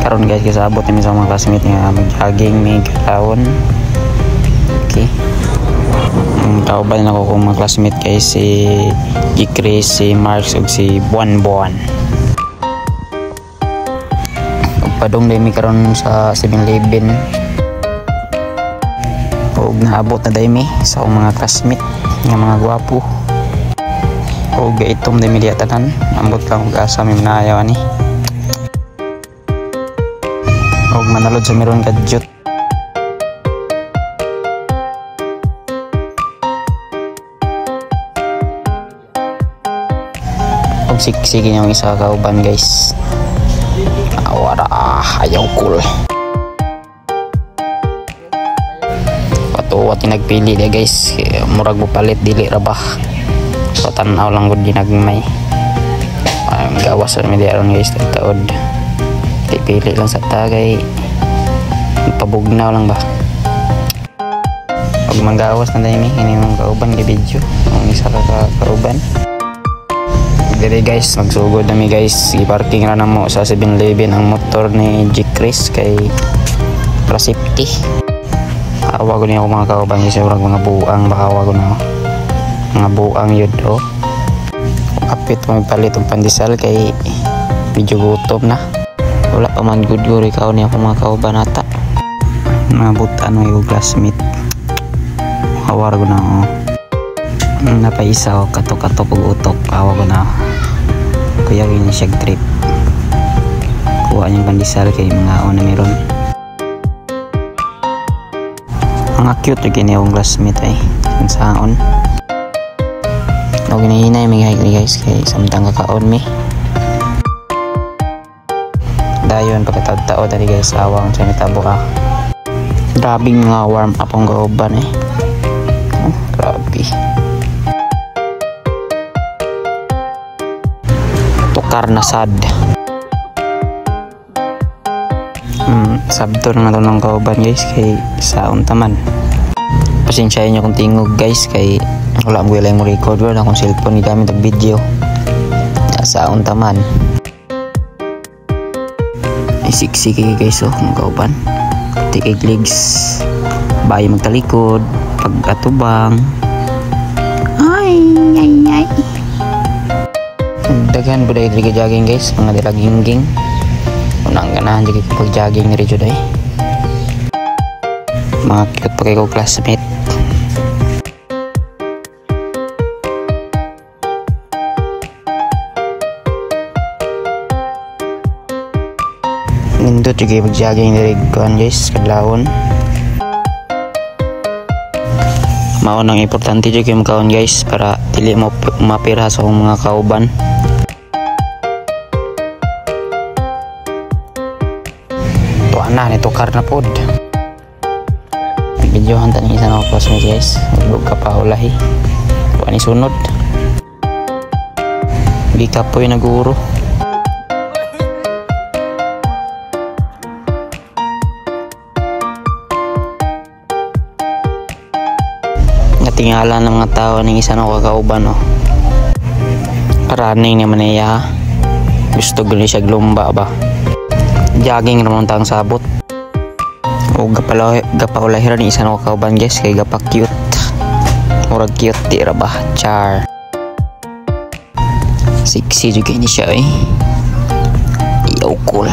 karon guys kasi abot namin sa mga classmate nga mag-jogging may kalawon. Okay. Kauban ako kung mga classmate guys si Chris, si Marks ug si Buan. Padong dami karon sa 7-Eleven. Og naabot na dami sa akong mga classmate nga mga gwapo. Og gaitom dami diya tanan. Ambot lang og asa mi manayaw ani. Og manalod sa meron kadyot. Og siksige yung isa kauban guys. Awara ayaw cool. Patuwa tinagpili dia guys. Murag mo palit dili ra ba. So tanaw lang gud ginagmay. Gawas sa media ron guys taod. Pili lang sa tagay. Pabugnaw lang ba. Pag manggawas na dahil ini mong kauban kay video. Ang isa ka kauban. Dili guys, magsugod nami guys. I-parking na mo sa 7-Eleven ang motor ni Chris kay para safety. Awa ko niya ako mga kauban kasi urag mga buang bakawa ko na. Mga buang yun o. Kapit mo palit og pandesal kay medyo gutom na. Wala pa man good guri ikaw niya ako mga kauban ata. Nabutan mo yung classmate. Awar ko na o. Napaisa o katok-katok og utok. Awa ko na. Kuya yun siya trip. Kuha niyang pandesal kay mga na meron. Ang cute yung kini akong classmate ay. Saon. Huwag ginahinay may hike ni guys kay samtang kakaon mi. Dayon pagkatao tadi guys awang sa nitabo ka. Grabe nga warm up ang kauban eh. Oh, grabe. Tukar na sad. Sabto na ito ng kauban guys kay saon taman. Pasensyahin nyo kung tingog guys kay wala mo lang mo record wala akong cellphone gamit ang video. Saon taman. Siksik guys oh kung kauban. Tikig legs. Bayo magtalikod. Pag-atubang. Ay. Daghan buday diri jogging guys, mga dilaging-ging. Unang ganahan diri pag-jogging diri jud ay. Mga cute pa kay ko classmate. Nindot juga pag-jogging diri kuan guys, kadlawon. Mao nang importante juga yung kaon guys para dili mo mapira sa mga kauban. Tuana nito karna pod. Videohan tani isa na ko sa guys. Ug kapaulahi. Tuani sunod. Di kapoy na guro. Tingala ng mga tao ng isa na kakauban oh. Running naman niya. Gusto gani siya glumba ba. Jogging naman tang sabot. O gapaulahiran ni isa na kakauban guys kay gapa cute. Murag cute di ra ba. Char. Sexy juga ini siya eh. Yo cool.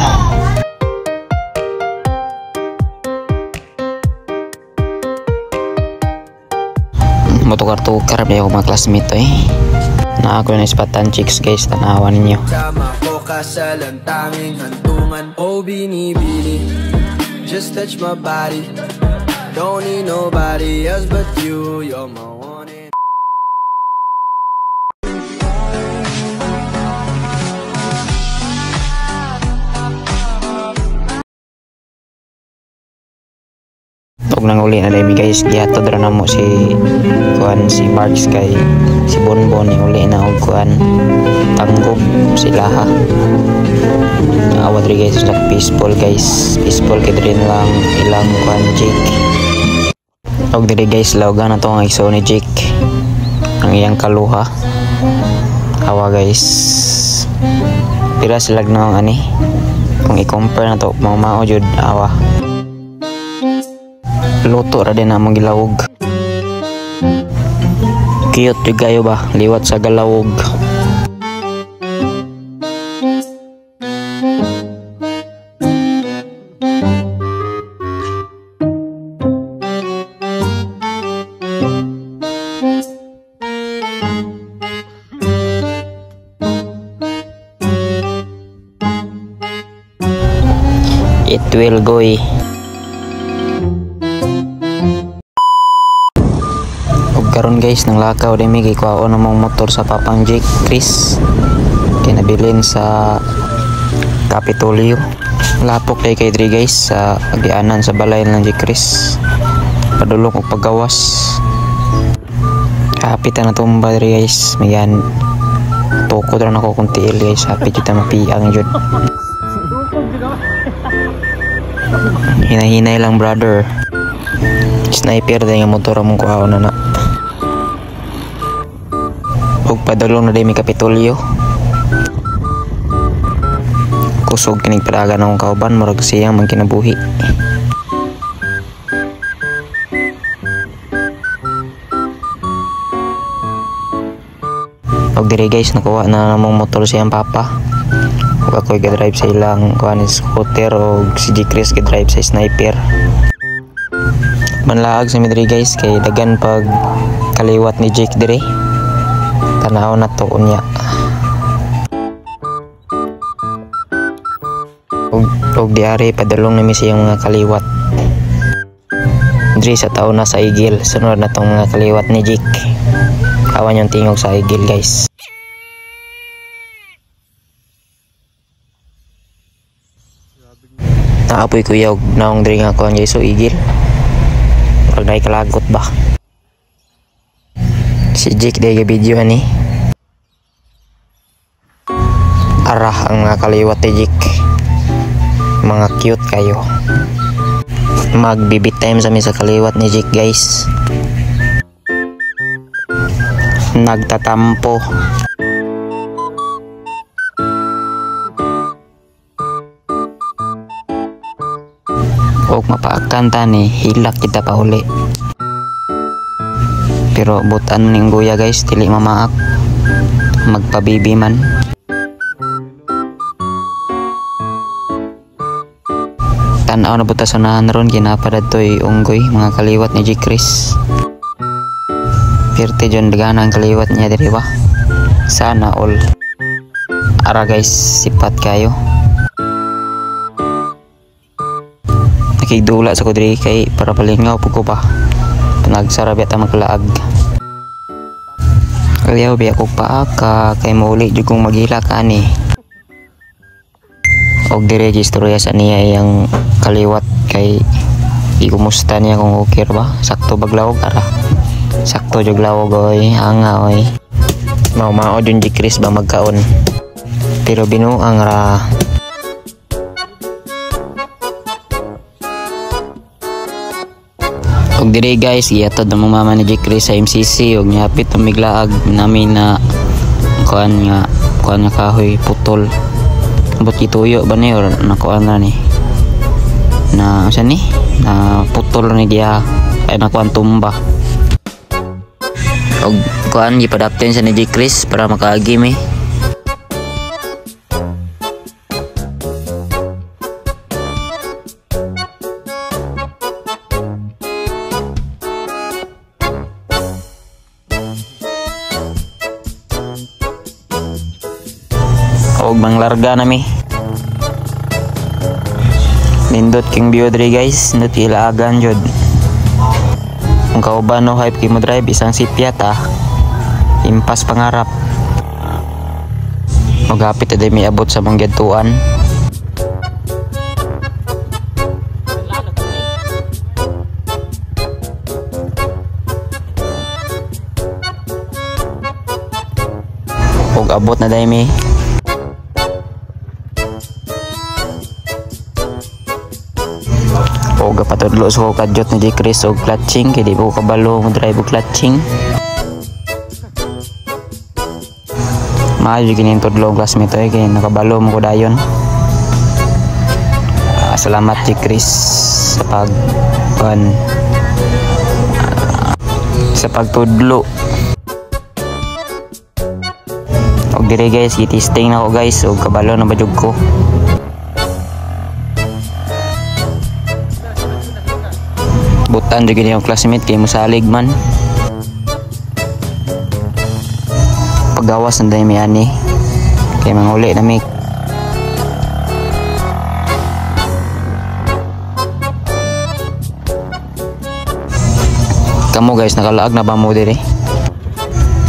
Motukar-tukar ba yung mga classmate eh. Na ako na ispatan chicks guys, tanawan ninyo. Sama ko kasalantanging hantungan o binibini. Just touch my body. Don't need nobody else but you. You're my one and og nang uli na dami guys gihatod ra namo si kuan si Marks kay si Bonbon ni uli na og kuan tanggob sila ha. Awat ri guys sa peaceful guys, peaceful kay drin lang ilang kuan Jake. Og diri guys lawgan na to ang iso ni Jake ang iyang kaluha. Awa guys pira sila nang ani Kung i-compare na to mao jud awa. Luto ra din among gilawog. Cute jud kayo ba liwat sa galawog. It will go. Og karon guys nang lakaw din mi gikuhaon namong motor sa Papang Jake Chris. Kinabilin sa Capitolio. Lapok kay diri guys sa agianan sa balay ng Jake Chris. Padulong og paggawas. Kapit na tumba diri guys. Mayan tukod ra nako kung tiil guys. Hapit kita mapiang jud. Hinay-hinay lang brother. Sniper din nga motor among kuhaon na. Og padulong na din mi Kapitolyo. Kusog kining palaga ng kauban murag siyang man kinabuhi. Og diri guys nakuha na namong motor siyang papa. Ug ako'y ga-drive sa ilang kuan scooter og si G Chris ga-drive sa sniper. Manlaag sa midri guys kay dagan pag kaliwat ni Jake dire. Tanaw na to unya. Og diari padulong nami siyang mga kaliwat. Diri sa taon na sa igil sunod na tong mga kaliwat ni Jake. Awan yung tingog sa igil guys. Naapoy kuya og naong diri nga kuan so igil. Pag naikalagot ba. Si Jake day video ani. Arah ang mga kaliwat ni Jake. Mga cute kayo. Magbibit time sa mi sa kaliwat ni Jake guys. Nagtatampo. Og mapaakan tani hilak kita pa uli. Pero butan ning guya guys dili mamaak. Magpabibi man. Tanaw na butas unahan ron ginapadadtoy unggoy mga kaliwat ni G Chris. Pirte jon dagana ang kaliwat niya diri ba. Sana all. Ara guys sipat kayo. Nakigdula sa ko diri kay para palingaw pud ko pa. Panagsara biya ta maglaag. Kaya biya ko paaka kay mauli jud kong maghila kani. Og dire istorya sa niya iyang kaliwat kay ikumusta niya kung okay ba. Sakto baglawog ara. Sakto jud lawog oy, hanga oy. Mao jud G Chris ba magkaon. Pero binuang ra. Og diri guys iatod na mama ni G Chris sa MCC og nyapit ang miglaag namin na kuan nga kahoy putol. Ambot gituyo ba ni or nakuan na ni. Na asa ni? Na putol ni dia ay nakuan tumba. Og kuan gipadapten sa ni G Chris para makaagi mi. Og manglarga nami. Nindot king view diri guys, nindot ilaagan jud. Kung kauban no hype kay mo drive isang sipya ta. Impas pangarap. Magapit na mi abot sa mong gituan. Og abot na dai mi. Og patudlo sa kadyot ni G Chris og clutching kay di ko kabalo mo drive og clutching. Maayo ginin tudlo classmate kay nakabalo mo ko dayon. Salamat G. Chris sa pagtudlo. Og dire guys, gitisting na ko guys og kabalo na badyog ko. Butan jud yung classmate kay mosalig man. Paggawas na mi ani kay manguli na mi. Kamu guys, nakalaag na ba mo dire?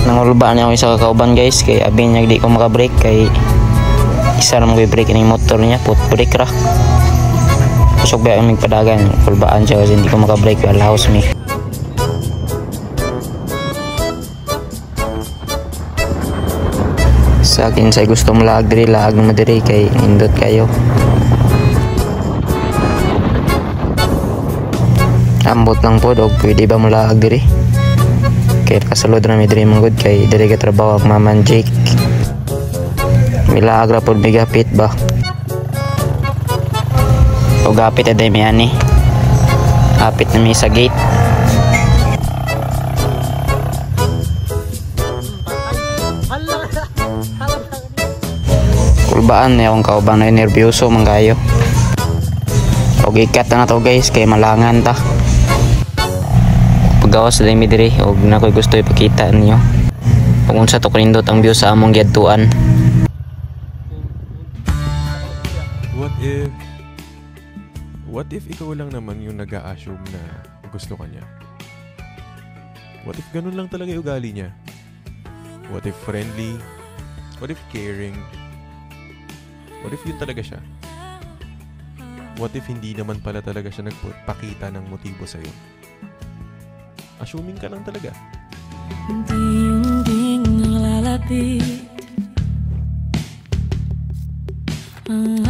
Nangulba niya ako isa kakauban guys kay abin niya di ko makabrake kay isa na mag-brake ng motor niya, put brake ra. Kusog ba yung padagan, kulbaan siya kasi hindi ko makabrake, allows me. Sa akin say gusto mo laag na madiri kay indot kayo. Ambot lang po dog, pwede ba mo laag diri? Kaya kasulod na may diri manggod kay diri ka trabaho ak Maman Jake. Milaag ra pod migapit ba? O gapit aday mi ani. Apit na mi sa gate. Kulbaan na akong kauban na nervyoso man kayo. O ikat na to guys kay malangan ta. Paggawas na mi diri og na ko'y gusto ipakita ninyo kung unsa to kanindot ang view sa among giadtuan. What if ikaw lang naman yung nag-a-assume na gusto ka niya? What if ganun lang talaga yung ugali niya? What if friendly? What if caring? What if yun talaga siya? What if hindi naman pala talaga siya nagpakita ng motibo sa'yo? Assuming ka lang talaga. Ding-ding lalapit ang